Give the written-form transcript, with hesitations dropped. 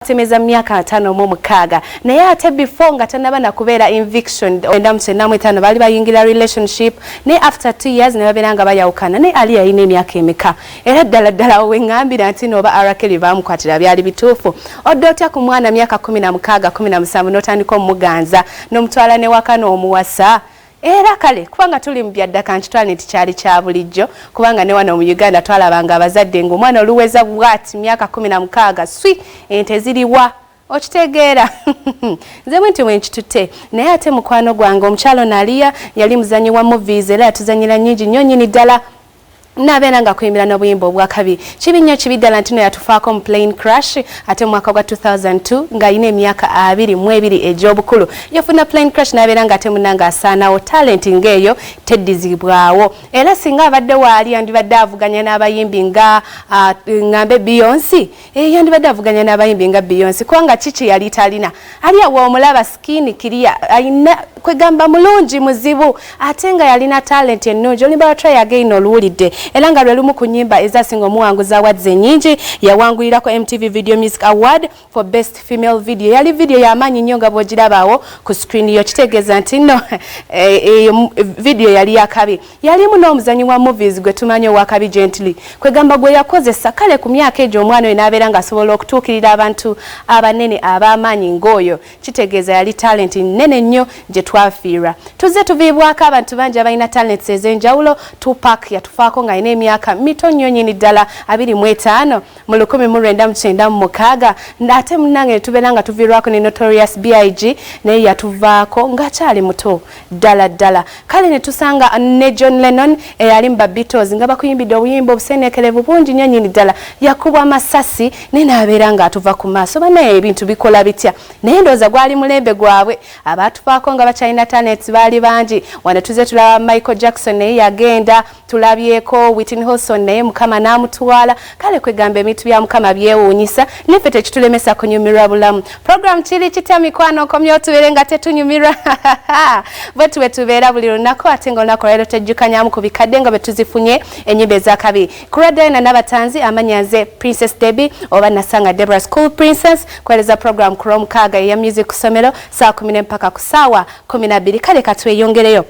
Temeza myaka 5 mu mukaga naye ate before nga tanabana kubeera eviction enda msenamwe 5 bali bayingira relationship ne after 2 years ne babiranga bayawukana ne ali yine emyaka emeka era ddala wengambira nti no ba arakeli bamukwatira byali bituufu oddotya ku mwana myaka 16 17 notandiko muganza no mutwala ne wakano omuwasa era kale kubanga tuli mu byaddaka nkitwala nti kyali kya bulijjo kubanga ne wano mu Uganda twalabanga abazadde ng'omwana oluweza bwati myaka 16 swi ente ziriwa okitegeera nze mwinti wenkitutte naye ate mukwano gwange omukyalo Nalia yali muzanyi wa movies era yatuzanyira nnyingi nnyo nnyini ddala nabeera nga kuyimbira n'obuyimba obwakabi kibi nnyo kibi ddala ntino yatufaako mu plane crash ate mu mwaka gwa 2002 ng'ayina emyaka 22 egy'obukulu yafuna plane crash nabeera nga ate munanga asaanawo talent ng'eyo teddizibwawo era singa abadde waali yandibadde avuganya n'abayimbi nga ngambe Beyonce yandibadde avuganya n'abayimbi nga Beyonce kubanga kiki yali talina ali awo omulaba skin kiriya ayina kwegamba mulungi muzibu ate nga yalina talent ennungi olimba try again oluwulidde era nga lwe lumu ku nnyimba ezasinga omuwanguzi awadde nnyingi yawangulirako MTV Video Music Award for Best Female Video yali video y'amaanyi nnyo nga bw'ogirabawo ku screen yo kitegeeza nti nno video yali yakabi yalimu n'omuzanyi wa movies gwe tumanyi owakabi Gently kwegamba gwe yakozesa kale ku myaka egyo omwana oyo n'abeera ng'asobola okutuukirira abantu abanene ab'amaanyi ng'oyo kitegeeza yali talent nnene nnyo gye twafiirwa tuzze tuviibwako abantu bangi abalina talents ez'enjawulo Tupac yatufaako ng'alina emyaka mito nnyo nnyini ddala 25 mu 1996 ate munnange ne tubeera nga tuviirwako ne Notorious B.I.G naye yatuvaako ng'akyali muto ddala kale ne tusanga ne John Lennon eyali mu Beatles nga bakuyimbidde obuyimba obuseneekerevu bungi nnyo nnyini ddala yakubwa amasasi naye n'abeera ng'atuva ku maaso banaye ebintu bikola bitya naye ndowooza gwali mulembe gwabwe abaatufaako nga bakyalina talents baali bangi wano tuzze tulaba Michael Jackson naye yagenda tulabyeko Whitney Houston naye mukama n'amutwala kale kwegamba ebintu bya mukama byewuunyisa neffe tekitulemesa kunyumirwa bulamu program kiri kitya mikwano komyo tubeere nga tetunyumirwa bwe tuwe tubeera buli lunaku ate nga olunaku leero tejjukanyamu ku bikadde nga bwe tuzifunye ennyimba ez'akabi kuradayina n'abatanzi amanya nze Princess Debbie oba nasanga Deborah School Princess kuweereza program ku lw'omukaaga eya music ku ssomero saa 10 mpaka ku ssaawa 12 kale katweyongereyo